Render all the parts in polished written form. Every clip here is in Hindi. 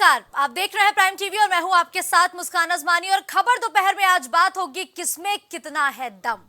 नमस्कार, आप देख रहे हैं प्राइम टीवी और मैं हूं आपके साथ मुस्कान अजमानी। और खबर दोपहर में आज बात होगी किसमें कितना है दम।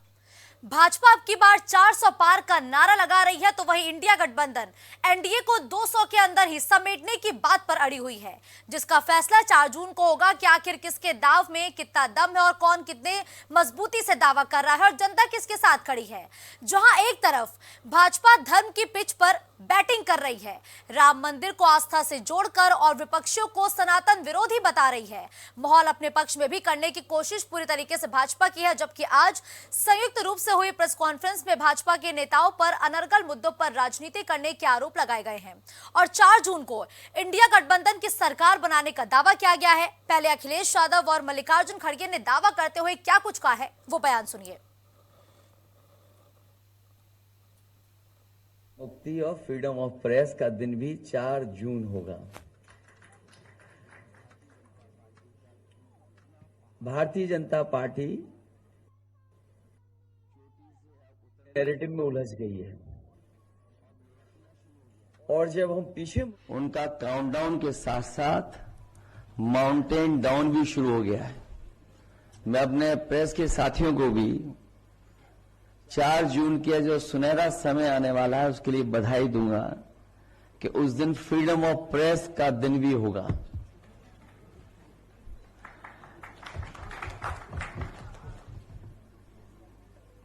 भाजपा अब की बार 400 पार का नारा लगा रही है, तो वहीं इंडिया गठबंधन एनडीए को 200 के अंदर ही समेटने की बात पर अड़ी हुई है, जिसका फैसला 4 जून को होगा कि आखिर किसके दाव में कितना दम है और कौन कितने मजबूती से दावा कर रहा है और जनता किसके साथ खड़ी है। जहां एक तरफ भाजपा धर्म की पिच पर बैटिंग कर रही है, राम मंदिर को आस्था से जोड़कर, और विपक्षियों को सनातन विरोधी बता रही है। माहौल अपने पक्ष में भी करने की कोशिश पूरी तरीके से भाजपा की है, जबकि आज संयुक्त रूप से हुई प्रेस कॉन्फ्रेंस में भाजपा के नेताओं पर अनर्गल मुद्दों पर राजनीति करने के आरोप लगाए गए हैं। और 4 जून को इंडिया गठबंधन की सरकार बनाने का दावा किया गया है। पहले अखिलेश यादव और मल्लिकार्जुन खड़गे ने दावा करते हुए क्या कुछ कहा है, वो बयान सुनिए। मुक्ति और फ्रीडम ऑफ प्रेस का दिन भी 4 जून होगा। भारतीय जनता पार्टी नैरेटिव में उलझ गई है और जब हम पीछे उनका काउंटडाउन के साथ साथ माउंटेन डाउन भी शुरू हो गया है। मैं अपने प्रेस के साथियों को भी 4 जून के जो सुनहरा समय आने वाला है उसके लिए बधाई दूंगा कि उस दिन फ्रीडम ऑफ प्रेस का दिन भी होगा।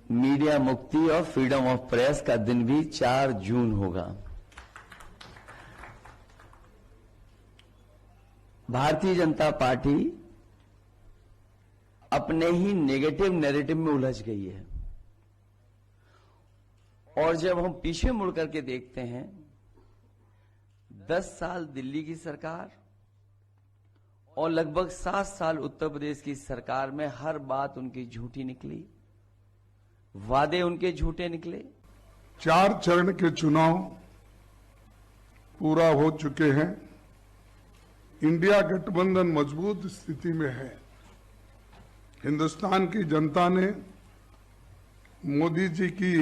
मीडिया मुक्ति और फ्रीडम ऑफ प्रेस का दिन भी 4 जून होगा। भारतीय जनता पार्टी अपने ही नेगेटिव नैरेटिव में उलझ गई है और जब हम पीछे मुड़ करके देखते हैं 10 साल दिल्ली की सरकार और लगभग 7 साल उत्तर प्रदेश की सरकार में हर बात उनकी झूठी निकली, वादे उनके झूठे निकले। 4 चरण के चुनाव पूरा हो चुके हैं। इंडिया गठबंधन मजबूत स्थिति में है। हिंदुस्तान की जनता ने मोदी जी की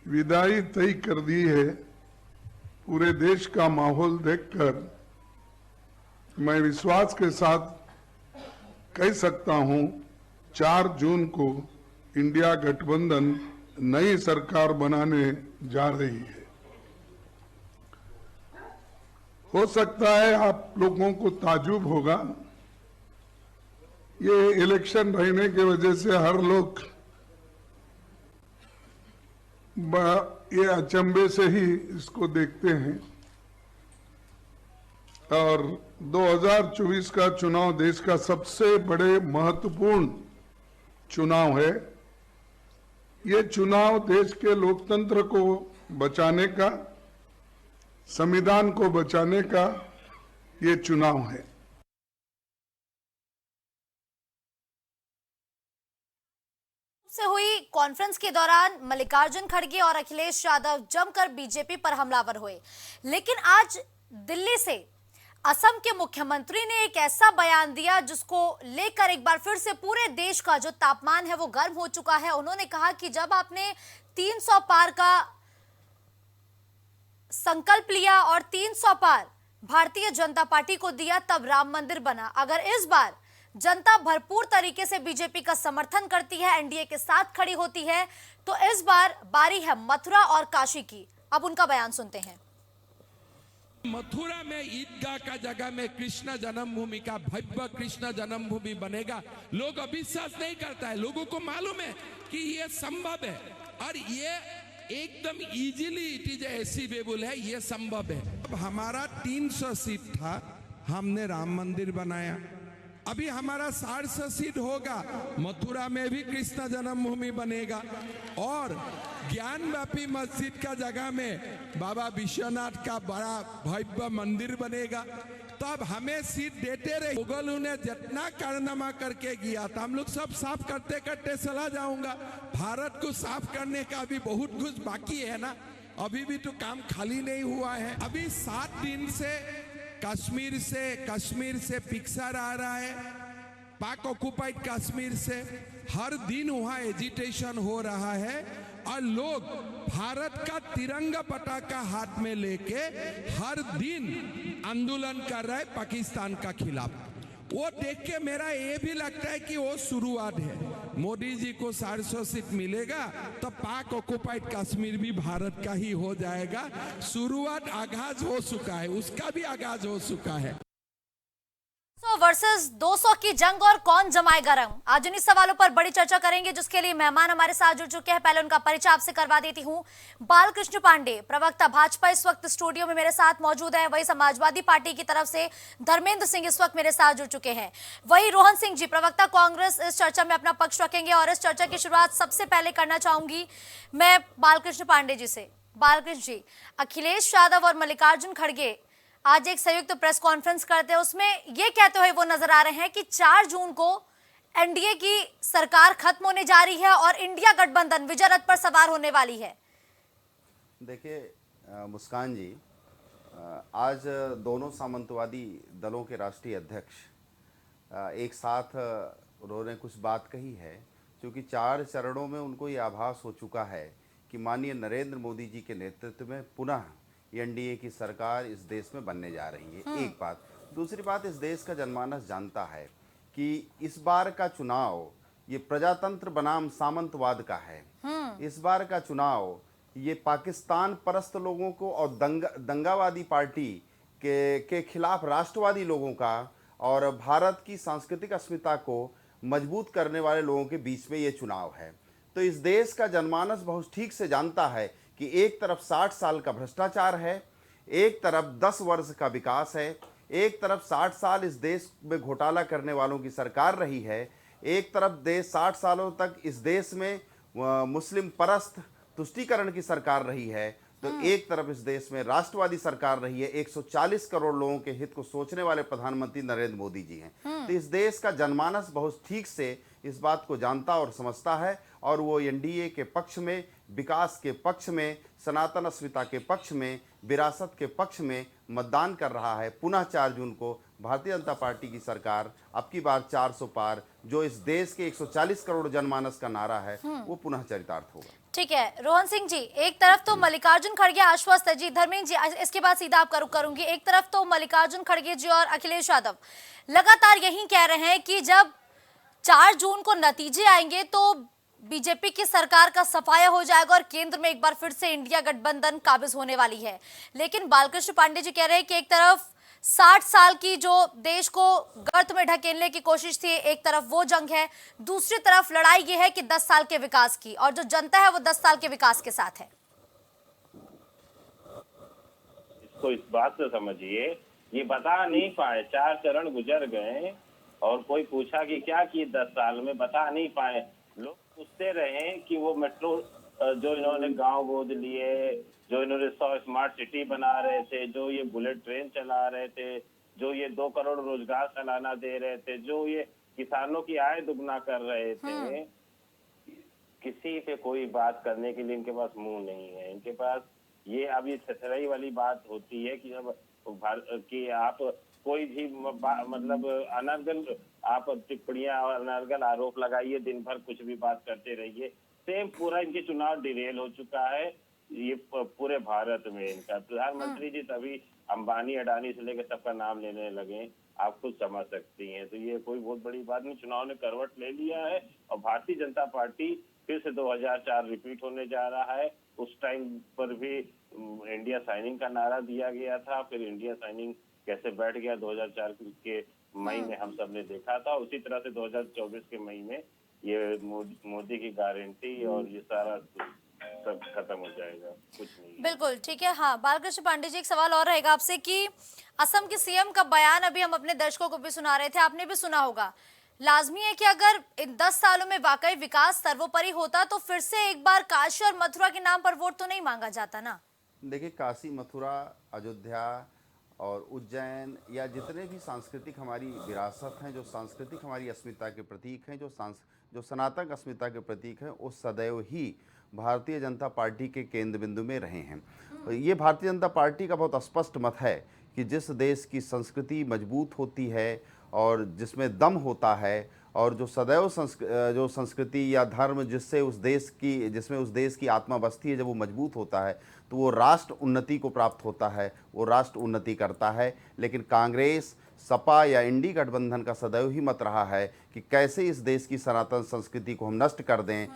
विदाई तय कर दी है। पूरे देश का माहौल देखकर मैं विश्वास के साथ कह सकता हूं 4 जून को इंडिया गठबंधन नई सरकार बनाने जा रही है। हो सकता है आप लोगों को ताज्जुब होगा, ये इलेक्शन रहने की वजह से हर लोग ये अचंभे से ही इसको देखते हैं। और 2024 का चुनाव देश का सबसे बड़े महत्वपूर्ण चुनाव है। ये चुनाव देश के लोकतंत्र को बचाने का, संविधान को बचाने का ये चुनाव है। से हुई कॉन्फ्रेंस के दौरान मल्लिकार्जुन खड़गे और अखिलेश यादव जमकर बीजेपी पर हमलावर हुए, लेकिन आज दिल्ली से असम के मुख्यमंत्री ने एक ऐसा बयान दिया जिसको लेकर एक बार फिर से पूरे देश का जो तापमान है वो गर्म हो चुका है। उन्होंने कहा कि जब आपने 300 पार का संकल्प लिया और 300 पार भारतीय जनता पार्टी को दिया, तब राम मंदिर बना। अगर इस बार जनता भरपूर तरीके से बीजेपी का समर्थन करती है, एनडीए के साथ खड़ी होती है, तो इस बार बारी है मथुरा और काशी की। अब उनका बयान सुनते हैं। मथुरा में ईदगाह का जगह में कृष्ण जन्मभूमि का भव्य कृष्ण जन्मभूमि बनेगा। लोग अविश्वास नहीं करता है, लोगों को मालूम है कि ये संभव है और ये एकदम इजीली इट इज अचीवेबल है, ये संभव है। अब हमारा 300 सीट था, हमने राम मंदिर बनाया। अभी हमारा 400 सीट होगा, मथुरा में भी कृष्ण जन्मभूमि बनेगा और ज्ञानव्यापी मस्जिद का जगह में बाबा विश्वनाथ का बड़ा भव्य मंदिर बनेगा। तो अब हमें सीट देते रहे। मुगल उन्हें जितना कारनामा करके गया था, हम लोग सब साफ करते करते चला जाऊंगा। भारत को साफ करने का अभी बहुत कुछ बाकी है ना, अभी भी तो काम खाली नहीं हुआ है। अभी 7 दिन से कश्मीर से पिक्चर आ रहा है, पाक ऑक्युपाइड कश्मीर से हर दिन वहां एजिटेशन हो रहा है और लोग भारत का तिरंगा पताका हाथ में लेके हर दिन आंदोलन कर रहे पाकिस्तान का खिलाफ। वो देख के मेरा ये भी लगता है कि वो शुरुआत है। मोदी जी को 450 सीट मिलेगा तो पाक ऑक्युपाइड कश्मीर भी भारत का ही हो जाएगा। शुरुआत आगाज हो चुका है, उसका भी आगाज हो चुका है। 100 वर्सेस 200 की जंग और कौन जमाए गरम, आज इन्हीं सवालों पर बड़ी चर्चा करेंगे, जिसके लिए मेहमान हमारे साथ जुड़ चुके हैं। पहले उनका परिचय आपसे करवा देती हूं। बालकृष्ण पांडे, प्रवक्ता भाजपा, इस वक्त स्टूडियो में मेरे साथ मौजूद है। वही समाजवादी पार्टी की तरफ से धर्मेंद्र सिंह इस वक्त मेरे साथ जुड़ चुके हैं। वही रोहन सिंह जी, प्रवक्ता कांग्रेस, इस चर्चा में अपना पक्ष रखेंगे। और इस चर्चा की शुरुआत सबसे पहले करना चाहूंगी मैं बालकृष्ण पांडे जी से। बालकृष्ण जी, अखिलेश यादव और मल्लिकार्जुन खड़गे आज एक संयुक्त प्रेस कॉन्फ्रेंस करते हैं, उसमें ये कहते हुए वो नजर आ रहे हैं कि 4 जून को एनडीए की सरकार खत्म होने जा रही है और इंडिया गठबंधन विजय रथ पर सवार होने वाली है। देखिए मुस्कान जी, आज दोनों सामंतवादी दलों के राष्ट्रीय अध्यक्ष एक साथ उन्होंने कुछ बात कही है, क्योंकि 4 चरणों में उनको ये आभास हो चुका है कि माननीय नरेंद्र मोदी जी के नेतृत्व में पुनः एनडीए की सरकार इस देश में बनने जा रही है। एक बात। दूसरी बात, इस देश का जनमानस जानता है कि इस बार का चुनाव ये प्रजातंत्र बनाम सामंतवाद का है। इस बार का चुनाव ये पाकिस्तान परस्त लोगों को और दंगावादी पार्टी के खिलाफ राष्ट्रवादी लोगों का और भारत की सांस्कृतिक अस्मिता को मजबूत करने वाले लोगों के बीच में ये चुनाव है। तो इस देश का जनमानस बहुत ठीक से जानता है कि एक तरफ 60 साल का भ्रष्टाचार है, एक तरफ 10 वर्ष का विकास है, एक तरफ 60 साल इस देश में घोटाला करने वालों की सरकार रही है, एक तरफ देश 60 सालों तक इस देश में मुस्लिम परस्त तुष्टीकरण की सरकार रही है, तो एक तरफ इस देश में राष्ट्रवादी सरकार रही है। 140 करोड़ लोगों के हित को सोचने वाले प्रधानमंत्री नरेंद्र मोदी जी हैं। तो इस देश का जनमानस बहुत ठीक से इस बात को जानता और समझता है, और वो एनडीए के पक्ष में, विकास के पक्ष में, सनातन अस्मिता के पक्ष में, विरासत के पक्ष में मतदान कर रहा है। पुनः 4 जून को भारतीय जनता पार्टी की सरकार अब की बार 400 पार, जो इस देश के 140 करोड़ जनमानस का नारा है, वो पुनः चरितार्थ होगा। ठीक है रोहन सिंह जी, एक तरफ तो मल्लिकार्जुन खड़गे आश्वस्त है जी। धर्मेंद्र जी, इसके बाद सीधा आप करूंगी। एक तरफ तो मल्लिकार्जुन खड़गे जी और अखिलेश यादव लगातार यही कह रहे हैं कि जब 4 जून को नतीजे आएंगे तो बीजेपी की सरकार का सफाया हो जाएगा और केंद्र में एक बार फिर से इंडिया गठबंधन काबिज होने वाली है। लेकिन बालकृष्ण पांडे जी कह रहे हैं कि एक तरफ 60 साल की जो देश को गर्त में ढकेलने की कोशिश थी, एक तरफ वो जंग है, दूसरी तरफ लड़ाई ये है कि 10 साल के विकास की, और जो जनता है वो 10 साल के विकास के साथ है। इसको इस बात से समझिए, ये बता नहीं पाए, 4 चरण गुजर गए और कोई पूछा कि क्या किए 10 साल में, बता नहीं पाए। लोग पूछते रहे कि वो मेट्रो जो इन्होंने गांव गोद लिए, जो इन्होंने 100 स्मार्ट सिटी बना रहे थे, जो ये बुलेट ट्रेन चला रहे थे, जो ये 2 करोड़ रोजगार सालाना दे रहे थे, जो ये किसानों की आय दुगना कर रहे थे, किसी पे कोई बात करने के लिए इनके पास मुंह नहीं है। इनके पास ये अब ये छतरई वाली बात होती है कि जब कि आप कोई भी मतलब अनर्गल आप टिप्पणियां और अनर्गल आरोप लगाइए, दिन भर कुछ भी बात करते रहिए। सेम पूरा इनके चुनाव डिरेल हो चुका है ये पूरे भारत में। इनका प्रधानमंत्री जी तभी अंबानी अडानी से लेकर सबका नाम लेने लगे, आप खुद समझ सकती हैं। तो ये कोई बहुत बड़ी बात नहीं, चुनाव ने करवट ले लिया है और भारतीय जनता पार्टी फिर से 2004 रिपीट होने जा रहा है। उस टाइम पर भी इंडिया साइनिंग का नारा दिया गया था, फिर इंडिया साइनिंग कैसे बैठ गया 2004 के मई में हम सब ने देखा था। उसी तरह से 2024 के मई में ये मोदी की गारंटी और ये सारा सब खत्म हो जाएगा, कुछ नहीं। बिल्कुल ठीक है। हाँ बालकृष्ण पांडे जी, एक सवाल और रहेगा आपसे कि असम के सीएम का बयान अभी हम अपने दर्शकों को भी सुना रहे थे, आपने भी सुना होगा। लाजमी है कि अगर इन 10 सालों में वाकई विकास सर्वोपरि होता तो फिर से एक बार काशी और मथुरा के नाम पर वोट तो नहीं मांगा जाता ना। देखिए, काशी, मथुरा, अयोध्या और उज्जैन या जितने भी सांस्कृतिक हमारी विरासत हैं, जो सांस्कृतिक हमारी अस्मिता के प्रतीक हैं, जो सनातन अस्मिता के प्रतीक हैं, वो सदैव ही भारतीय जनता पार्टी के केंद्र बिंदु में रहे हैं। ये भारतीय जनता पार्टी का बहुत स्पष्ट मत है कि जिस देश की संस्कृति मजबूत होती है और जिसमें दम होता है और जो सदैव जो संस्कृति या धर्म जिसमें उस देश की आत्मा बसती है, जब वो मजबूत होता है तो वो राष्ट्र उन्नति को प्राप्त होता है, वो राष्ट्र उन्नति करता है। लेकिन कांग्रेस, सपा या इंडी गठबंधन का सदैव ही मत रहा है कि कैसे इस देश की सनातन संस्कृति को हम नष्ट कर दें।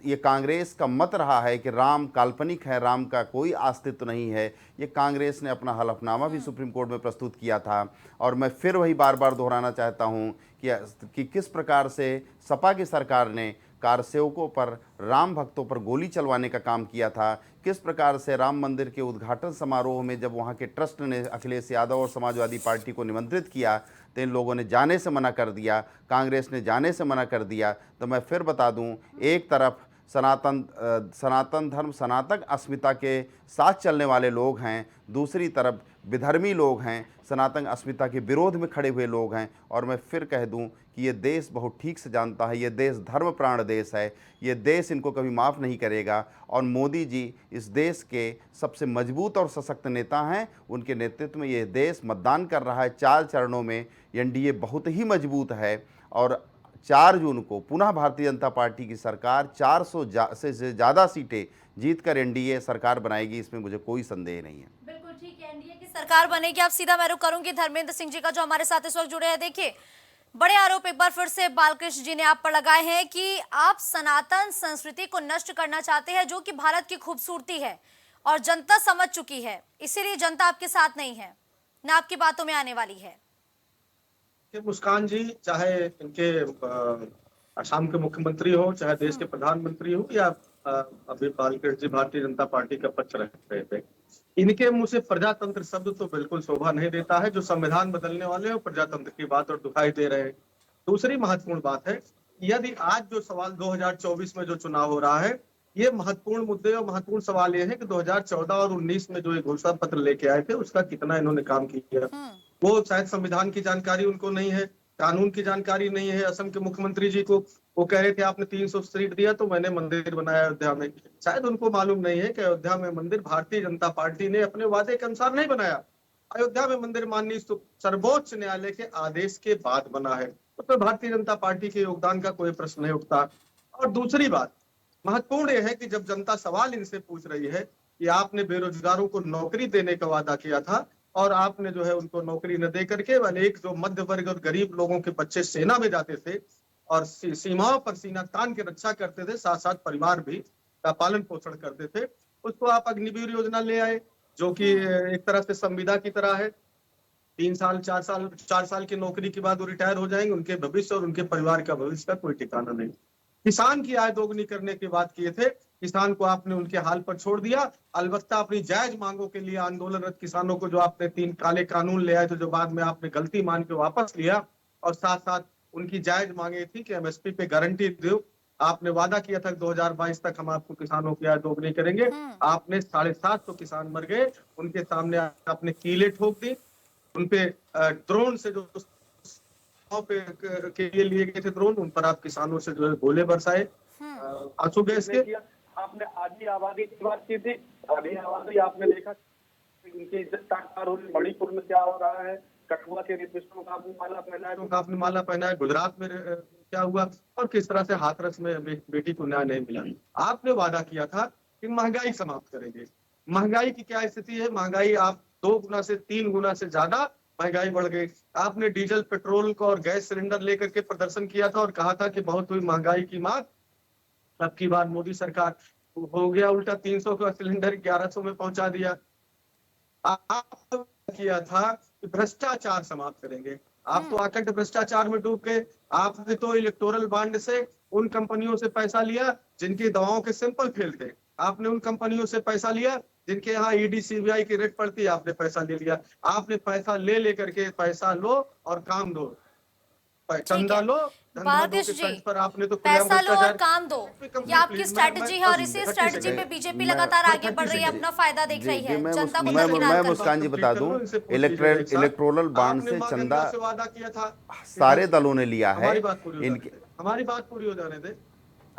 ये कांग्रेस का मत रहा है कि राम काल्पनिक है, राम का कोई अस्तित्व नहीं है। ये कांग्रेस ने अपना हलफनामा भी सुप्रीम कोर्ट में प्रस्तुत किया था। और मैं फिर वही बार बार दोहराना चाहता हूँ कि किस प्रकार से सपा की सरकार ने कारसेवकों पर, राम भक्तों पर गोली चलवाने का काम किया था, किस प्रकार से राम मंदिर के उद्घाटन समारोह में जब वहाँ के ट्रस्ट ने अखिलेश यादव और समाजवादी पार्टी को निमंत्रित किया तो इन लोगों ने जाने से मना कर दिया, कांग्रेस ने जाने से मना कर दिया। तो मैं फिर बता दूं, एक तरफ सनातन धर्म, सनातन अस्मिता के साथ चलने वाले लोग हैं, दूसरी तरफ विधर्मी लोग हैं, सनातन अस्मिता के विरोध में खड़े हुए लोग हैं। और मैं फिर कह दूं कि ये देश बहुत ठीक से जानता है, ये देश धर्म प्राण देश है, ये देश इनको कभी माफ़ नहीं करेगा। और मोदी जी इस देश के सबसे मजबूत और सशक्त नेता हैं, उनके नेतृत्व में ये देश मतदान कर रहा है 4 चरणों में। एनडीए बहुत ही मजबूत है और 4 जून को पुनः भारतीय जनता पार्टी की सरकार 400 से ज़्यादा सीटें जीतकर एनडीए सरकार बनाएगी, इसमें मुझे कोई संदेह नहीं है। बिल्कुल ठीक है, एनडीए की सरकार बनेगी। अब सीधा मैं रुख करूंगी धर्मेंद्र सिंह जी का, जो हमारे साथ इस वक्त जुड़े हैं। देखिए, बड़े आरोप एक बार फिर से बालकृष्ण जी ने आप पर लगाए हैं कि आप सनातन संस्कृति को नष्ट करना चाहते हैं, जो कि भारत की खूबसूरती है और जनता समझ चुकी है, इसीलिए जनता आपके साथ नहीं है, ना आपकी बातों में आने वाली है। मुस्कान जी, चाहे इनके असम के मुख्यमंत्री हो, चाहे देश के प्रधानमंत्री हो, या अभी बालकृष्ण जी भारतीय जनता पार्टी का पक्ष रख रहे थे, इनके मुंह से प्रजातंत्र शब्द तो बिल्कुल शोभा नहीं देता है। जो संविधान बदलने वाले हो प्रजातंत्र की बात और दुखाई दे रहे हैं। दूसरी महत्वपूर्ण बात है, यदि आज जो सवाल 2024 में जो चुनाव हो रहा है, ये महत्वपूर्ण मुद्दे और महत्वपूर्ण सवाल ये है कि 2014 और 19 में जो घोषणा पत्र लेके आए थे, उसका कितना इन्होंने काम किया। वो शायद संविधान की जानकारी उनको नहीं है, कानून की जानकारी नहीं है। असम के मुख्यमंत्री जी को वो कह रहे थे आपने 300 सीट दिया तो मैंने मंदिर बनाया अयोध्या में। शायद उनको मालूम नहीं है कि अयोध्या में मंदिर भारतीय जनता पार्टी ने अपने वादे के अनुसार नहीं बनाया। अयोध्या में मंदिर माननीय सर्वोच्च न्यायालय के आदेश के बाद बना है, उसमें भारतीय जनता पार्टी के योगदान का कोई प्रश्न नहीं उठता। और दूसरी बात महत्वपूर्ण यह है कि जब जनता सवाल इनसे पूछ रही है कि आपने बेरोजगारों को नौकरी देने का वादा किया था और आपने जो है उनको नौकरी न दे करके अनेक जो मध्य वर्ग और गरीब लोगों के बच्चे सेना में जाते थे और सीमाओं पर सीना तान के रक्षा करते थे, साथ साथ परिवार भी का पालन पोषण करते थे, उसको आप अग्निवीर योजना ले आए, जो कि एक तरह से संविदा की तरह है। 3 साल 4 साल की नौकरी के बाद वो रिटायर हो जाएंगे, उनके भविष्य और उनके परिवार का भविष्य का कोई ठिकाना नहीं। किसान की आय दोगुनी करने की बात किए थे, किसान को आपने उनके हाल पर छोड़ दिया। अलबत्ता अपनी जायज मांगों के लिए आंदोलनरत किसानों को जो आपने 3 काले कानून ले आए थे, जो बाद में आपने गलती मान के वापस लिया, और साथ साथ उनकी जायज मांगे थी कि एमएसपी पे गारंटी दो। आपने वादा किया था 2022 तक हम आपको किसानों की आय दोगुनी करेंगे। आपने 750 किसान मर गए, उनके सामने आपने कीले ठोक दी, उनपे ड्रोन से जो के लिए गए थे ड्रोन, उन पर आप किसानों से जो है गोले बरसाए आंसू गैस के। आपने आधी आबादी की बात की थी, आधी आबादी आपने देखा उनकी इज्जत ताकतार हो रही। मणिपुर में क्या हो रहा है, कठुआ के रेपिस्टों का आपने माला पहना है, गुजरात में क्या हुआ और किस तरह से हाथरस में बेटी को न्याय नहीं मिला। आपने वादा किया था कि महंगाई समाप्त करेंगे। महंगाई की क्या स्थिति है? महंगाई आप 2 गुना से 3 गुना से ज्यादा महंगाई बढ़ गई। आपने डीजल, पेट्रोल को और गैस सिलेंडर लेकर के प्रदर्शन किया था और कहा था कि बहुत हुई महंगाई की मात। अब की बार मोदी सरकार हो गया उल्टा, 300 का सिलेंडर 1100 में पहुंचा दिया। आप किया था कि भ्रष्टाचार समाप्त करेंगे, आप तो आकंठ भ्रष्टाचार में डूब गए। आपने तो इलेक्टोरल बॉन्ड से उन कंपनियों से पैसा लिया जिनकी दवाओं के सैंपल फेल थे। आपने उन कंपनियों से पैसा लिया जिनके यहाँ ईडी सीबीआई की रेट पड़ती है, आपने पैसा ले लिया। आपने पैसा ले लेकर के पैसा लो और काम दो, चंदा लो, पर आपने तो पैसा लो और काम दो, ये आपकी स्ट्रेटजी है और इसी स्ट्रेटजी पे बीजेपी लगातार आगे बढ़ रही है, अपना फायदा देख रही है, जनता को दरकिनार कर रही है। मैं मुस्कान जी बता दूं, इलेक्टोरल बॉन्ड से चंदा वादा किया था, सारे दलों ने लिया है। हमारी बात पूरी हो जाने दे।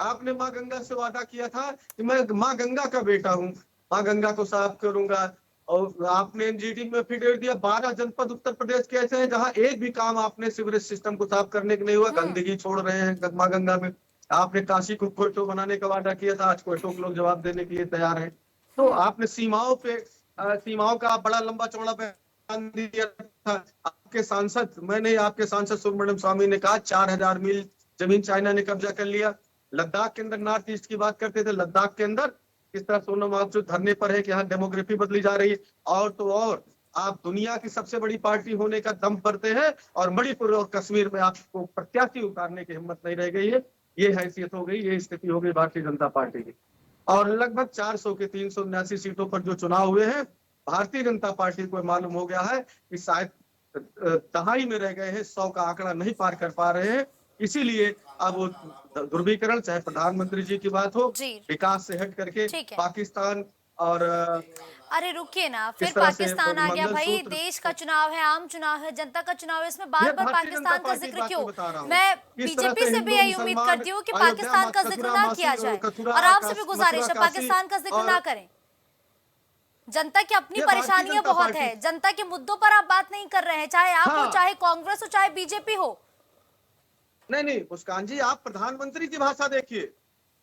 आपने माँ गंगा से वादा किया था कि मैं माँ गंगा का बेटा हूँ, माँ गंगा को साफ करूंगा, और आपने एनजीटी में फिर दिया 12 जनपद उत्तर प्रदेश के ऐसे हैं जहां एक भी काम आपने सीवरेज सिस्टम को साफ करने के नहीं हुआ, गंदगी छोड़ रहे हैं गंगा गंगा में। आपने काशी को कोयटो बनाने का वादा किया था, आज कोयटो के लोग जवाब देने के लिए तैयार हैं। तो आपने सीमाओं पे सीमाओं का बड़ा लंबा चौड़ा बयान दिया था। आपके सांसद, मैंने आपके सांसद सुब्रमण्यम स्वामी ने कहा 4000 मील जमीन चाइना ने कब्जा कर लिया। लद्दाख के अंदर नॉर्थ ईस्ट की बात करते थे, लद्दाख के अंदर किस तरह सोनम वांगचुक धरने पर है कि यहाँ डेमोग्राफी बदली जा रही है। और तो और आप दुनिया की सबसे बड़ी पार्टी होने का दम भरते हैं और मणिपुर और कश्मीर में आपको प्रत्याशी उतारने की हिम्मत नहीं रह गई है। ये हैसियत हो गई, ये स्थिति हो गई भारतीय जनता पार्टी की। और लगभग 400 के 379 सीटों पर जो चुनाव हुए हैं, भारतीय जनता पार्टी को मालूम हो गया है कि शायद दहाई में रह गए हैं, 100 का आंकड़ा नहीं पार कर पा रहे हैं। इसीलिए अब वो ध्रुवीकरण, चाहे प्रधानमंत्री जी की बात हो, विकास से हट करके पाकिस्तान और अरे रुकिए ना, फिर पाकिस्तान आ गया भाई। देश का चुनाव है, आम चुनाव है, जनता का चुनाव है, इसमें बार बार पाकिस्तान का जिक्र क्यों? मैं बीजेपी से भी यही उम्मीद करती हूँ कि पाकिस्तान का जिक्र ना किया जाए, और आपसे भी गुजारिश है पाकिस्तान का जिक्र ना करें। जनता की अपनी परेशानियां बहुत है, जनता के मुद्दों पर आप बात नहीं कर रहे हैं, चाहे आप हो, चाहे कांग्रेस हो, चाहे बीजेपी हो। नहीं मुस्कान जी, आप प्रधानमंत्री की भाषा देखिए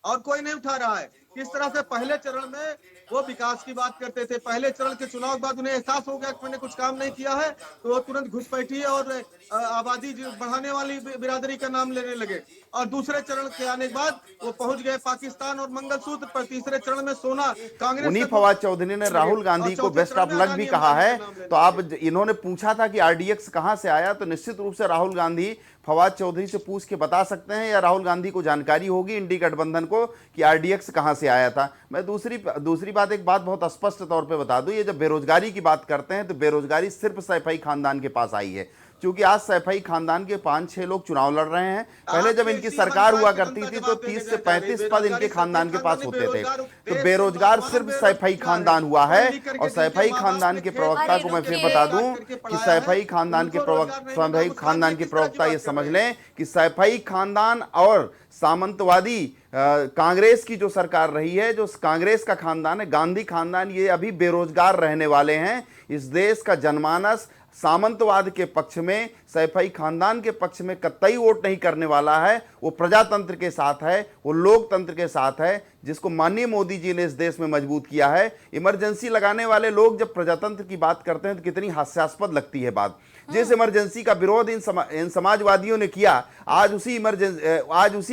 और कोई नहीं उठा रहा है। किस तरह से पहले चरण में वो विकास की बात करते थे, पहले चरण के चुनाव के बाद उन्हें एहसास हो गया कि मैंने कुछ काम नहीं किया है, तो वो तुरंत घुसपैठी और आबादी बढ़ाने वाली बिरादरी का नाम लेने लगे। और दूसरे चरण के आने के बाद वो पहुंच गए पाकिस्तान और मंगलसूत्र पर। तीसरे चरण में सोना कांग्रेस। उन्हीं फवाद चौधरी ने राहुल गांधी को बेस्ट ऑफ लक भी कहा है। तो आप, इन्होंने पूछा था कि आरडीएक्स कहां से आया, तो निश्चित रूप से राहुल गांधी फवाद चौधरी से पूछ के बता सकते हैं, या राहुल गांधी को जानकारी होगी इंडी गठबंधन को कि आरडीएक्स कहां से आया था। मैं दूसरी बात, एक बात बहुत स्पष्ट तौर पे बता दूं, ये जब बेरोजगारी की बात करते हैं तो बेरोजगारी सिर्फ सैफई खानदान के पास आई है, क्योंकि आज सैफई खानदान के 5-6 लोग चुनाव लड़ रहे हैं। पहले जब इनकी सरकार हुआ करती थी तो 30 से 35 पद इनके खानदान के पास होते थे। तो बेरोजगार सिर्फ सैफई खानदान हुआ है। और सैफई खानदान के प्रवक्ता को मैं फिर बता दूं कि सैफई खानदान के प्रवक्ता ये समझ लें कि सैफई खानदान और सामंतवादी कांग्रेस की जो सरकार रही है, जो कांग्रेस का खानदान है, गांधी खानदान, ये अभी बेरोजगार रहने वाले हैं। इस देश का जनमानस सामंतवाद के पक्ष में, सैफई खानदान के पक्ष में कतई वोट नहीं करने वाला है। वो प्रजातंत्र के साथ है, वो लोकतंत्र के साथ है, जिसको माननीय मोदी जी ने इस देश में मजबूत किया है। इमरजेंसी लगाने वाले लोग जब प्रजातंत्र की बात करते हैं तो कितनी हास्यास्पद लगती है बात। जिस इमरजेंसी का विरोध इन समाजवादियों ने किया, आज उसी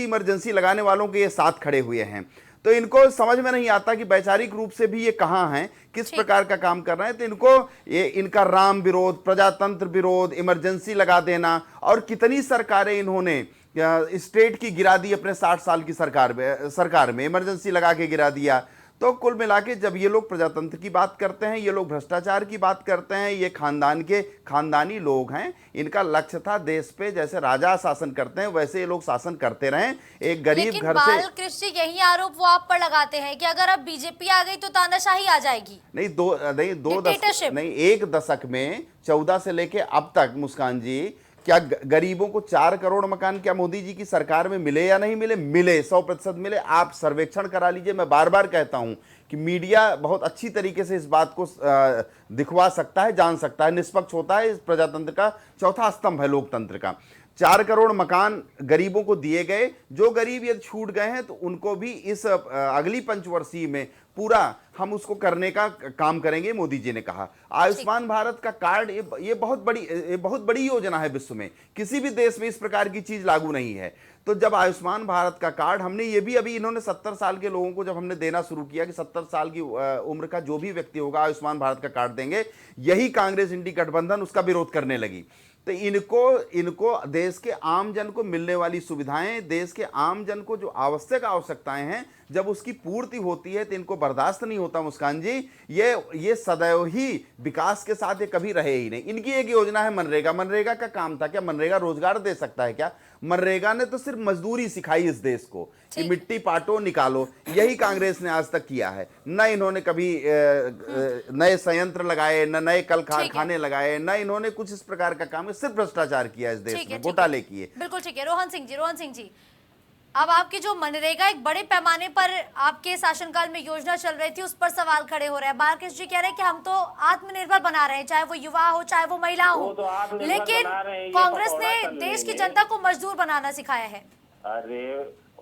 इमरजेंसी लगाने वालों के ये साथ खड़े हुए हैं। तो इनको समझ में नहीं आता कि वैचारिक रूप से भी ये कहाँ हैं, किस प्रकार का काम कर रहे हैं। तो इनका राम विरोध, प्रजातंत्र विरोध, इमरजेंसी लगा देना, और कितनी सरकारें इन्होंने स्टेट की गिरा दी अपने 60 साल की सरकार में इमरजेंसी लगा के गिरा दिया। तो कुल मिला के जब ये लोग प्रजातंत्र की बात करते हैं, ये लोग भ्रष्टाचार की बात करते हैं, ये खानदानी लोग हैं। इनका लक्ष्य था देश पे जैसे राजा शासन करते हैं वैसे ये लोग शासन करते रहें। एक गरीब घर से बालकृष्ण जी, यही आरोप वो आप पर लगाते हैं कि अगर अब बीजेपी आ गई तो तानाशाही आ जाएगी। एक दशक में 14 से लेके अब तक मुस्कान जी, क्या गरीबों को 4 करोड़ मकान क्या मोदी जी की सरकार में मिले या नहीं मिले? मिले, 100% मिले। आप सर्वेक्षण करा लीजिए। मैं बार बार कहता हूं कि मीडिया बहुत अच्छी तरीके से इस बात को दिखवा सकता है, जान सकता है, निष्पक्ष होता है। इस प्रजातंत्र का चौथा स्तंभ है लोकतंत्र का। 4 करोड़ मकान गरीबों को दिए गए। जो गरीब यदि छूट गए हैं तो उनको भी इस अगली पंचवर्षीय में पूरा हम उसको करने का काम करेंगे, मोदी जी ने कहा। आयुष्मान भारत का कार्ड, ये बहुत बड़ी योजना है विश्व में। किसी भी देश में इस प्रकार की चीज लागू नहीं है। तो जब आयुष्मान भारत का कार्ड हमने, ये भी अभी इन्होंने 70 साल के लोगों को जब हमने देना शुरू किया कि 70 साल की उम्र का जो भी व्यक्ति होगा आयुष्मान भारत का कार्ड देंगे, यही कांग्रेस इंडी गठबंधन उसका विरोध करने लगी। तो इनको देश के आम जन को मिलने वाली सुविधाएं, देश के आम जन को जो आवश्यकताएं हैं, जब उसकी पूर्ति होती है तो इनको बर्दाश्त नहीं होता मुस्कान जी। ये सदैव ही विकास के साथ ये कभी रहे ही नहीं। इनकी एक योजना है मनरेगा। मनरेगा का काम था क्या? मनरेगा रोजगार दे सकता है क्या? मनरेगा ने तो सिर्फ मजदूरी सिखाई इस देश को कि मिट्टी पाटो निकालो। यही कांग्रेस ने आज तक किया है। न इन्होंने कभी नए संयंत्र लगाए, न नए कल कारखाने लगाए, न इन्होंने कुछ इस प्रकार का काम, सिर्फ भ्रष्टाचार किया इस देश में, घोटाले किए। बिल्कुल ठीक है। रोहन सिंह जी, अब आपकी जो मनरेगा एक बड़े पैमाने पर आपके शासनकाल में योजना चल रही थी, उस पर सवाल खड़े हो रहे हैं। बालकृष्ण जी कह रहे हैं कि हम तो आत्मनिर्भर बना रहे हैं, चाहे वो युवा हो चाहे वो महिला हो, वो तो आत्मनिर्भर लेकिन बना रहे हैं, ये कांग्रेस पकौड़ा ने तल देश की लेंगे। जनता को मजदूर बनाना सिखाया है। अरे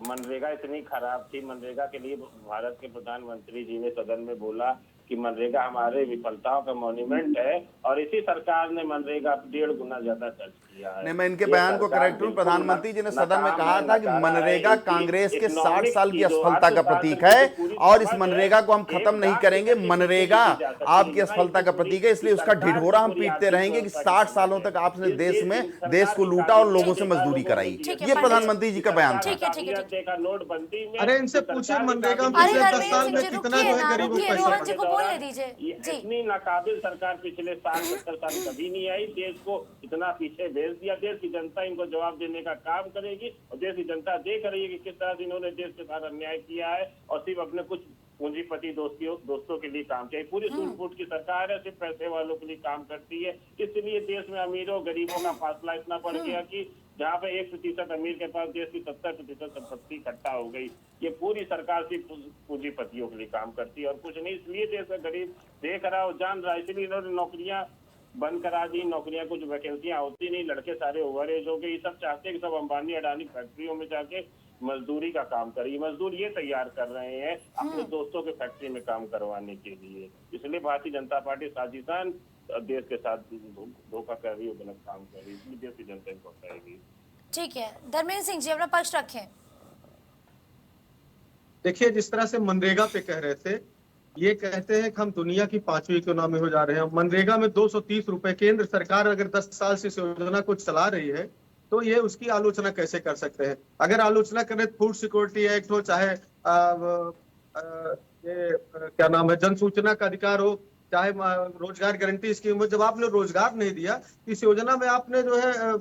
मनरेगा इतनी खराब थी, मनरेगा के लिए भारत के प्रधानमंत्री जी ने सदन में बोला कि मनरेगा हमारे विफलताओं का मॉन्यूमेंट है, और इसी सरकार ने मनरेगा 1.5 गुना ज्यादा खर्च किया है। नहीं, मैं इनके ये बयान को सरकार करेक्ट हूँ। बिल्कुल प्रधानमंत्री जी ने सदन में नाकाम कहा है, था कि नकारा मनरेगा है। इसकी कांग्रेस के 60 इकोनॉमिक साल की की जो असफलता का अर्थशास्त्र प्रतीक की है, पूरी और इस समझ मनरेगा को हम है, खत्म नहीं एक करेंगे। लाख मनरेगा की जा सकती है, आपकी असफलता का पूरी प्रतीक है, इसलिए उसका सरकार ढिढोरा हम की पूरी पीटते आर्थिक रहेंगे कि व्यवस्था 60 की सालों समझ तक है। आपने इस देश में सरकार देश को की लूटा और काबिलियत लोगों से देखा, मजदूरी लोगों कराई। को ठीक है, ये पंडित प्रधानमंत्री जी का बयान था। ठीक है, ठीक है, ठीक है। देखा नोटबंदी में। अरे इनसे पूछिए मनरेगा में अरे पिछले 10 धर्मेंद्र साल सिंह में जी कितना रुकिए जो है ना, गरीबों को रुकिए, पैसा रोहन जी को बढ़ा। बोलने दीजिए जी। इतनी नाकाबिल सरकार पिछले 60-70 साल कभी नहीं आई। देश को इतना पीछे भेज दिया। देश की जनता इनको जवाब देने का काम करेगी, और देश की जनता देख रही है कि किस तरह से इन्होंने देश के साथ अन्याय किया है, और सिर्फ अपने कुछ पूंजीपति दोस्तों के लिए काम किया। पूरी सूट की सरकार है, सिर्फ पैसे वालों के लिए काम करती है। इसलिए देश में अमीरों गरीबों का फासला इतना बढ़ गया कि जहाँ पे 1% अमीर के पास देश की 70% संपत्ति इकट्ठा हो गई। ये पूरी सरकार सिर्फ पूंजीपतियों के लिए काम करती है और कुछ नहीं। इसलिए देश का गरीब देख रहा है और जान रहा है, इसलिए इन्होंने नौकरियां बंद करा दी। नौकरियां, कुछ वैकेंसियां होती नहीं, लड़के सारे ओवर एज हो गए। ये सब चाहते हैं कि सब अंबानी अडानी फैक्ट्रियों में जाके मजदूरी का काम करिए। मजदूर ये तैयार कर रहे हैं अपने दोस्तों के फैक्ट्री में काम करवाने के लिए। इसलिए भारतीय जनता पार्टी साजिशान देश के साथ धोखा कर रही है, गलत काम कर रही है। इसलिए देश की जनता इनको हटाएगी। ठीक है, धर्मेंद्र सिंह जी अपना पक्ष रखें। देखिए, जिस तरह से मनरेगा पे कह रहे थे, ये कहते हैं कि हम दुनिया की 5वीं इकोनॉमी हो जा रहे हैं। मनरेगा में 230 रुपए, केंद्र सरकार अगर 10 साल से इस योजना को चला रही है तो ये उसकी आलोचना कैसे कर सकते हैं? अगर आलोचना करें फूड सिक्योरिटी एक्ट हो, चाहे क्या नाम है, जन सूचना का अधिकार हो, चाहे रोजगार गारंटी स्कीम हो, जब आपने रोजगार नहीं दिया इस योजना में, आपने जो है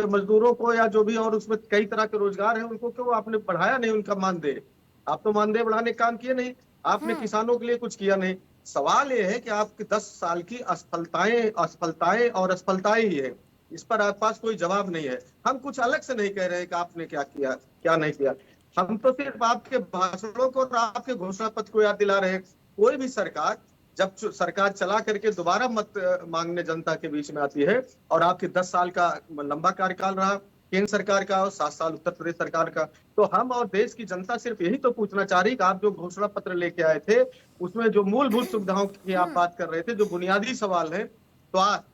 मजदूरों को या जो भी और उसमें कई तरह के रोजगार है उनको क्यों आपने बढ़ाया नहीं उनका मानदेय? आप तो मानदेय बढ़ाने का काम किए नहीं, आपने किसानों के लिए कुछ किया नहीं। सवाल ये है कि आपकी 10 साल की असफलताएं और असफलताएं ही है, इस पर आपके पास कोई जवाब नहीं है। हम कुछ अलग से नहीं कह रहे हैं कि आपने क्या किया क्या नहीं किया, हम तो सिर्फ आपके भाषणों को और आपके घोषणा पत्र को याद दिला रहे हैं। कोई भी सरकार जब सरकार चला करके दोबारा मत मांगने जनता के बीच में आती है, और आपके 10 साल का लंबा कार्यकाल रहा केंद्र सरकार का और 7 साल उत्तर प्रदेश सरकार का, तो हम और देश की जनता सिर्फ यही तो पूछना चाह रही कि आप जो घोषणा पत्र लेके आए थे उसमें जो मूलभूत सुविधाओं की आप बात कर रहे थे, जो बुनियादी सवाल है, स्वास्थ्य,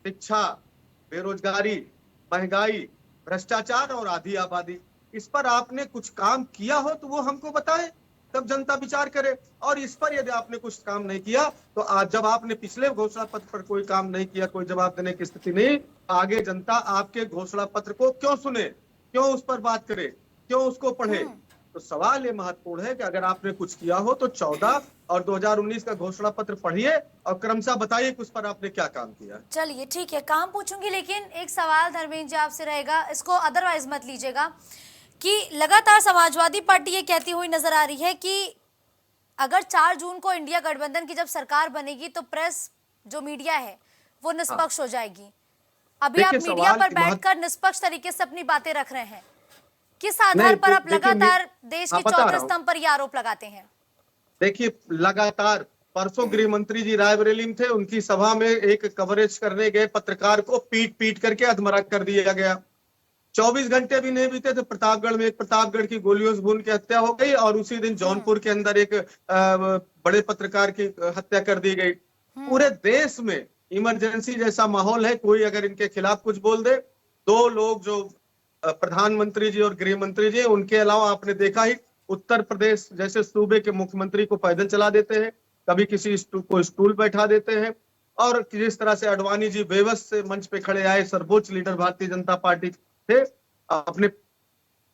शिक्षा, बेरोजगारी, महंगाई, भ्रष्टाचार और आधी आबादी, इस पर आपने कुछ काम किया हो तो वो हमको बताएं, तब जनता विचार करे। और इस पर यदि आपने कुछ काम नहीं किया तो आज जब आपने पिछले घोषणा पत्र पर कोई काम नहीं किया, कोई जवाब देने की स्थिति नहीं, आगे जनता आपके घोषणा पत्र को क्यों सुने, क्यों उस पर बात करे, क्यों उसको पढ़े? तो सवाल ये महत्वपूर्ण है कि अगर आपने कुछ किया हो तो 14 और 2019 का घोषणा पत्र पढ़िए और क्रमशः बताइए कि उस पर आपने क्या काम किया। चलिए ठीक है, काम पूछूंगी, लेकिन एक सवाल धर्मेंद्र जी आपसे रहेगा, इसको अदरवाइज मत लीजिएगा, कि लगातार समाजवादी पार्टी ये कहती हुई नजर आ रही है कि अगर 4 जून को इंडिया गठबंधन की जब सरकार बनेगी तो प्रेस जो मीडिया है वो निष्पक्ष हो जाएगी। अभी आप मीडिया पर बैठकर निष्पक्ष तरीके से अपनी बातें रख रहे हैं, किस आधार पर आप लगातार देश के चौथे स्तंभ पर ये आरोप लगाते हैं? देखिए, लगातार परसों गृह मंत्री जी रायबरेली में थे, उनकी सभा में एक कवरेज करने गए पत्रकार को पीट करके अधमरा कर दिया गया। 24 घंटे भी नहीं बीते थे, प्रतापगढ़ की गोलियों से भून की हत्या हो गई, और उसी दिन जौनपुर के अंदर एक बड़े पत्रकार की हत्या कर दी गई। पूरे देश में इमरजेंसी जैसा माहौल है, कोई अगर इनके खिलाफ कुछ बोल दे, 2 लोग जो प्रधानमंत्री जी और गृह मंत्री जी, उनके अलावा आपने देखा ही उत्तर प्रदेश जैसे सूबे के मुख्यमंत्री को पैदल चला देते हैं, कभी किसी को स्टूल बैठा देते हैं, और जिस तरह से अडवाणी जी बेबस से मंच पे खड़े आए, सर्वोच्च लीडर भारतीय जनता पार्टी थे, अपने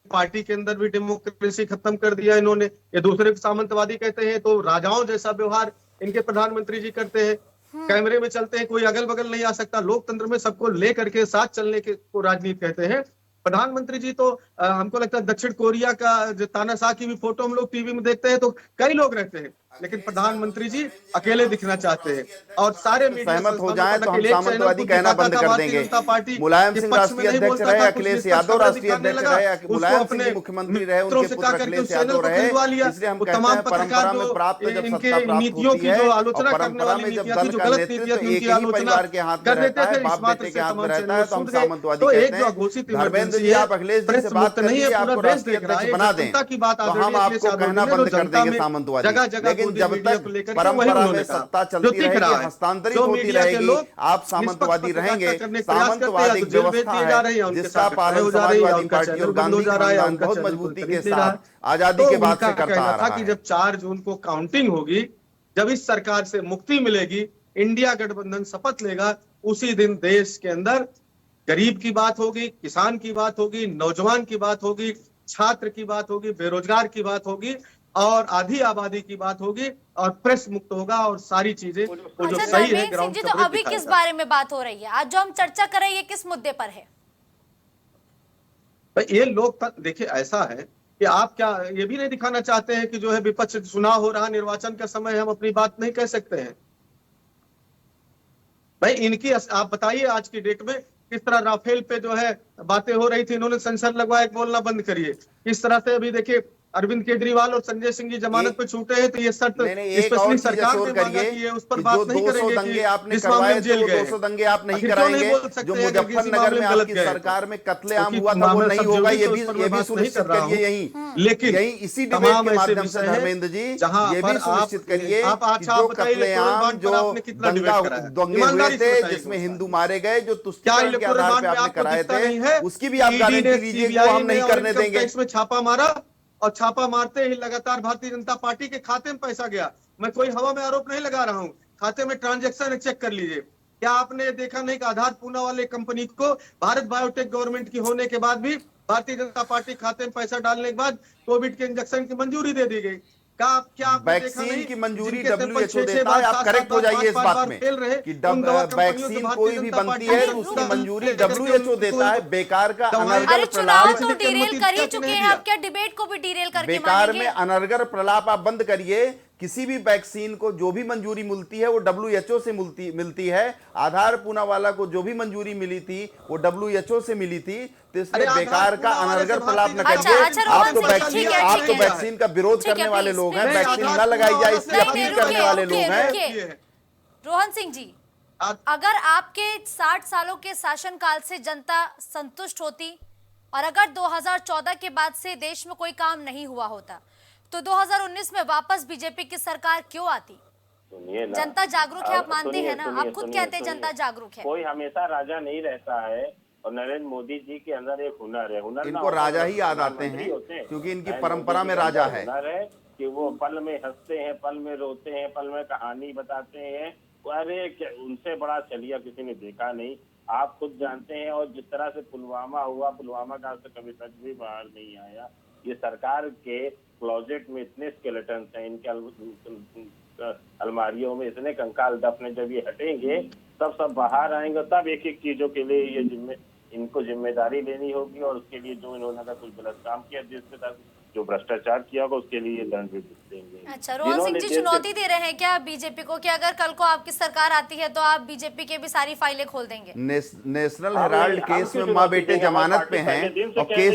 पार्टी के अंदर भी डेमोक्रेसी खत्म कर दिया इन्होंने। ये दूसरे को सामंतवादी कहते हैं, तो राजाओं जैसा व्यवहार इनके प्रधानमंत्री जी करते हैं, कैमरे में चलते हैं, कोई अगल बगल नहीं आ सकता, लोकतंत्र में सबको लेकर के साथ चलने के को राजनीति कहते हैं। प्रधानमंत्री जी तो हमको लगता है दक्षिण कोरिया का जो तानाशाह की भी फोटो हम लोग टीवी में देखते हैं तो कई लोग रहते हैं, लेकिन प्रधानमंत्री जी अकेले दिखना चाहते हैं और सारे मीडिया सहमत हो संस्थानों जाएं पर तो हम अकेले एक सामंतवादी चैनल को कहना दिखाता बंद था कर भारतीय देंगे। जनता पार्टी मुलायम के सिंह पक्ष में राष्ट्रीय नहीं अध्यक्ष बोलता रहे, था, कुछ अखिलेश निष्पक्ष यादव खबर राष्ट्रीय दिखाने अध्यक्ष लगा, रहे, उसको मुलायम अपने सिंह मुख्यमंत्री रहे, मित्रों उनके से पुत्र कहा करके अखिलेश उस चैनल यादव को रहे। खिलवा लिया। इसलिए हम वो कहते तमाम हैं पत्रकार परंपरा जो में प्राप्त जब इनके सत्ता प्राप्त नीतियों होती की है जो और आलोचना करने परंपरा वाली में जब नीतियां थी, दल जो का गलत नेतृत्व नीतियां थी, एक उनकी ही आलोचना परिवार के हाथ में कर देते रहता थे। है, इस बाप मात्र बेटे के से हाथ में तमाम रहता चैनल है, तो हम सुन गए। सामंतवादी तो एक कहते जो हैं। अघोषित धर्मेंद्र इमरजेंसी जी है, आप अखिलेश जी प्रेस से बात मुक्त कर नहीं है, लीजिए, पूरा आपको देश राष्ट्रीय देख रहा अध्यक्ष है। बना जो दें जनता की बात तो ऑलरेडी हम अखिलेश आपको यादव कहना जी ने, जो बंद कर जनता देंगे में सामंतवादी। जगह जगह लेकिन मोदी जब मीडिया तक को लेकर के वही परंपरा उन्होंने में कहा, सत्ता जो चलती दिख रहा रहेगी, है, हस्तांतरित जो होती मीडिया के रहेगी, लोग आप निष्पक्ष सामंतवादी पत्रकारिता रहेंगे। करने का प्रयास करते हैं, या तो सामंतवादी जेल भेज व्यवस्था दिए जा रहे हैं, या है उनके जिसका साथ पालन हो जा रही है, या समाजवादी उनका पार्टी चैनल और बंद हो गांधी जा रहा है, या खानदान उनका बहुत चैनल कोई मजबूती खरीद के नहीं रहा साथ है। आजादी तो के बाद उनका से करता कहना आ था रहा कि है। जब 4 जून को काउंटिंग होगी, जब इस सरकार से मुक्ति मिलेगी, इंडिया गठबंधन शपथ लेगा, उसी दिन देश के अंदर गरीब की बात होगी, किसान की बात होगी, नौजवान की बात होगी, छात्र की बात होगी, बेरोजगार की बात होगी और आधी आबादी की बात होगी और प्रेस मुक्त होगा और सारी चीजें वो जो अच्छा सही है धर्मेंद्र सिंह ग्राउंड जी, तो कवरेज अभी किस दिखाएगा। बारे में बात हो रही है? आज जो हम चर्चा कर रहे हैं, ये किस मुद्दे पर है? भाई ये लोकतंत्र देखिए ऐसा है कि आप क्या ये भी नहीं दिखाना चाहते हैं कि जो है विपक्ष चुनाव हो रहा, निर्वाचन का समय है, हम अपनी बात नहीं कह सकते हैं? भाई इनकी आप बताइए आज की डेट में किस तरह राफेल पे जो है बातें हो रही थी, इन्होंने सेंसर लगवाया, बोलना बंद करिए। किस तरह से अभी देखिए अरविंद केजरीवाल और संजय सिंह जी जमानत पे छूटे हैं, तो ये शर्त एक स्पेशली और चीज सरकार अश्योर ने मांगा करिए कि ये उस पर कि बात जो नहीं 200 करेंगे दंगे कि आपने इस मामले करवाए में थे जेल वो गए 200 दंगे आप नहीं आखिर क्यों नहीं कराएंगे। बोल सकते जो हैं कि किसी मुजफ्फरनगर मामले में में गलत आपकी गए हैं? सरकार में कत्लेआम क्योंकि हुआ था वो मामला नहीं सब होगा, जरूरी ये है, भी उस पर मैं ये भी बात नहीं सुनिश्चित कर रहा करिए। हूं। लेकिन यही इसी डिबेट तमाम के ऐसे माध्यम से विषय हैं धर्मेंद्र जी जहां ये पर भी सुनिश्चित करिए आप कि अच्छा जो बताइए, इलेक्टोरल कत्लेआम बॉन्ड पर जो आपने कितना दंगे डिबेट कराया? हुए ईमानदारी से थे बताइए जिसमें एक हिंदू बात। मारे गए, जो क्या तुष्टीकरण के इलेक्टोरल आधार बॉन्ड पे में आपने आपको कराए दिखता थे, नहीं है? उसकी भी आप ईडी गारंटी ने, दीजिए कि वो सीबीआई हम ने नहीं और करने इनकम देंगे। टैक्स में छापा मारा और छापा मारते ही लगातार भारतीय जनता पार्टी के खाते में पैसा गया। मैं कोई हवा में आरोप नहीं लगा रहा हूं, खाते में ट्रांजैक्शन चेक कर लीजिए। क्या आपने देखा नहीं कि आधार पूना वाले कंपनी को भारत बायोटेक गवर्नमेंट की होने के बाद भी भारतीय जनता पार्टी खाते में पैसा डालने के बाद कोविड के इंजेक्शन की मंजूरी दे दी गई? क्या आपने देखा वैक्सीन नहीं की मंजूरी जिनके सैंपल WHO 6-6 देता बार, है। आप 7-7 करेक्ट हो बार, जाइए इस 5-5 बात बार में फेल रहे कि उन दवा कंपनियों से वैक्सीन भारतीय कोई भी जनता बनती पार्टी है ने तो उसकी अनुदान मंजूरी लेकर के WHO देता है। बेकार का अनर्गल अरे चुनाव प्रलाप, तो डिरेल कर ही चुके हैं, दिया। आप क्या डिबेट को भी डिरेल करके बेकार मानेंगे? में अनर्गल प्रलाप आप बंद करिए। किसी भी वैक्सीन को जो भी मंजूरी मिलती है वो WHO से मिलती है। आधार पूनावाला को जो भी मंजूरी मिली थी वो WHO से मिली थी। तो इसलिए बेकार का अनर्गल प्रलाप न करिए। आप तो वैक्सीन का विरोध करने वाले लोग हैं, वैक्सीन न लगाई जाए इसलिए अपील करने वाले लोग हैं। रोहन सिंह जी, अगर आपके 60 सालों के शासनकाल से जनता संतुष्ट होती और अगर 2014 के बाद से देश में कोई काम नहीं हुआ होता तो 2019 में वापस बीजेपी की सरकार क्यों आती? सुनिए ना, जनता जागरूक है, आप मानते हैं ना? सुनिए, आप खुद सुनिए, कहते हैं जनता जागरूक है। कोई हमेशा राजा नहीं रहता है और नरेंद्र मोदी जी के अंदर एक हुनर है। हुनर इनको राजा ही याद आते हैं क्योंकि इनकी परंपरा में राजा है। हुनर है कि वो पल में हंसते हैं, पल में रोते हैं, पल में कहानी बताते हैं। अरे उनसे बड़ा चलिया किसी ने देखा नहीं, आप खुद जानते हैं। और जिस तरह से पुलवामा हुआ, पुलवामा का कभी सच भी बाहर नहीं आया। ये सरकार के क्लोजेट में इतने स्केलेटन हैं, इनके अलमारियों में इतने कंकाल दफने, जब ये हटेंगे तब सब बाहर आएंगे, तब एक एक चीजों के लिए ये इनको जिम्मेदारी लेनी होगी। और उसके लिए जो इन्होंने अगर कुछ गलत काम किया, जिसके साथ जो भ्रष्टाचार किया होगा, उसके लिए दंड भी देंगे। अच्छा, रोहन सिंह जी चुनौती दे रहे हैं क्या बीजेपी को कि अगर कल को आपकी सरकार आती है तो आप बीजेपी के भी सारी फाइलें खोल देंगे? नेशनल हेराल्ड केस में माँ बेटे जमानत पे हैं और केस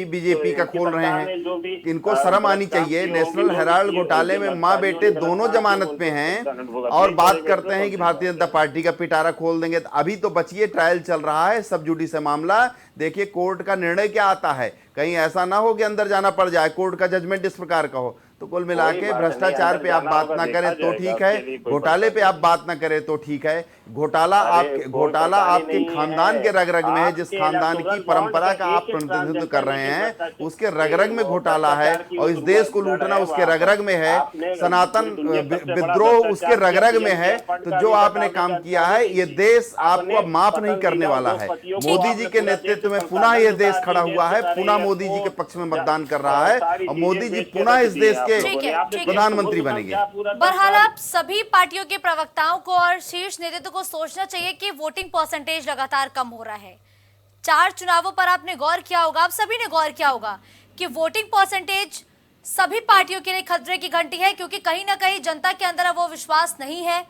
बीजेपी का खोल रहे हैं। इनको शर्म आनी चाहिए। नेशनल हेराल्ड घोटाले में माँ बेटे दोनों जमानत पे हैं और बात करते हैं कि भारतीय जनता पार्टी का पिटारा खोल देंगे। अभी तो बचिए, ट्रायल चल रहा है, सब जुडिस मामला। देखिए कोर्ट का निर्णय क्या आता है। कहीं ऐसा ना हो कि अंदर जाना पड़ जाए, कोर्ट का जजमेंट इस प्रकार का हो। तो कुल मिला के भ्रष्टाचार पे आप बात ना करें तो ठीक है, घोटाले पे आप बात ना करें तो ठीक है। घोटाला आपके खानदान के रग रग में है। जिस खानदान की परंपरा का आप प्रतिनिधित्व कर रहे हैं उसके रग रग में घोटाला है और इस देश को लूटना उसके रग रग में है। सनातन विद्रोह उसके रग रग में है। तो जो आपने काम किया है ये देश आपको माफ नहीं करने वाला है। मोदी जी के नेतृत्व में पुनः ये देश खड़ा हुआ है, पुनः मोदी जी के पक्ष में मतदान कर रहा है और मोदी जी पुनः इस देश प्रधानमंत्री बनेंगे। बहरहाल आप सभी पार्टियों के प्रवक्ताओं को और शीर्ष नेतृत्व को सोचना चाहिए कि वोटिंग परसेंटेज लगातार कम हो रहा है। 4 चुनावों पर आपने गौर किया होगा, आप सभी ने गौर किया होगा कि वोटिंग परसेंटेज सभी पार्टियों के लिए खतरे की घंटी है, क्योंकि कहीं ना कहीं जनता के अंदर अब वो विश्वास नहीं है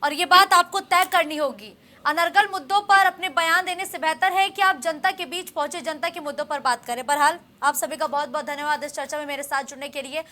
और ये बात आपको तय करनी होगी। अनर्गल मुद्दों पर अपने बयान देने से बेहतर है कि आप जनता के बीच पहुंचे, जनता के मुद्दों पर बात करें। बहरहाल आप सभी का बहुत बहुत धन्यवाद इस चर्चा में मेरे साथ जुड़ने के लिए।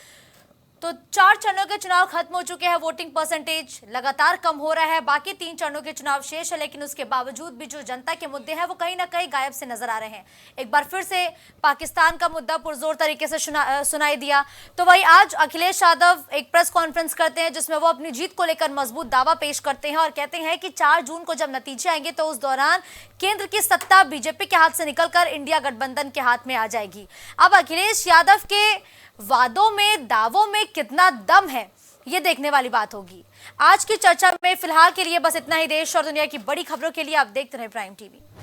तो 4 चरणों के चुनाव खत्म हो चुके हैं, वोटिंग परसेंटेज लगातार कम हो रहा है, बाकी 3 चरणों के चुनाव शेष है, लेकिन उसके बावजूद भी जो जनता के मुद्दे हैं वो कहीं ना कहीं गायब से नजर आ रहे हैं। एक बार फिर से पाकिस्तान का मुद्दा पुरजोर तरीके से सुनाई दिया। तो वही आज अखिलेश यादव एक प्रेस कॉन्फ्रेंस करते हैं जिसमें वो अपनी जीत को लेकर मजबूत दावा पेश करते हैं और कहते हैं कि 4 जून को जब नतीजे आएंगे तो उस दौरान केंद्र की सत्ता बीजेपी के हाथ से निकलकर इंडिया गठबंधन के हाथ में आ जाएगी। अब अखिलेश यादव के वादों में, दावों में कितना दम है, ये देखने वाली बात होगी। आज की चर्चा में फिलहाल के लिए बस इतना ही। देश और दुनिया की बड़ी खबरों के लिए आप देखते रहे प्राइम टीवी।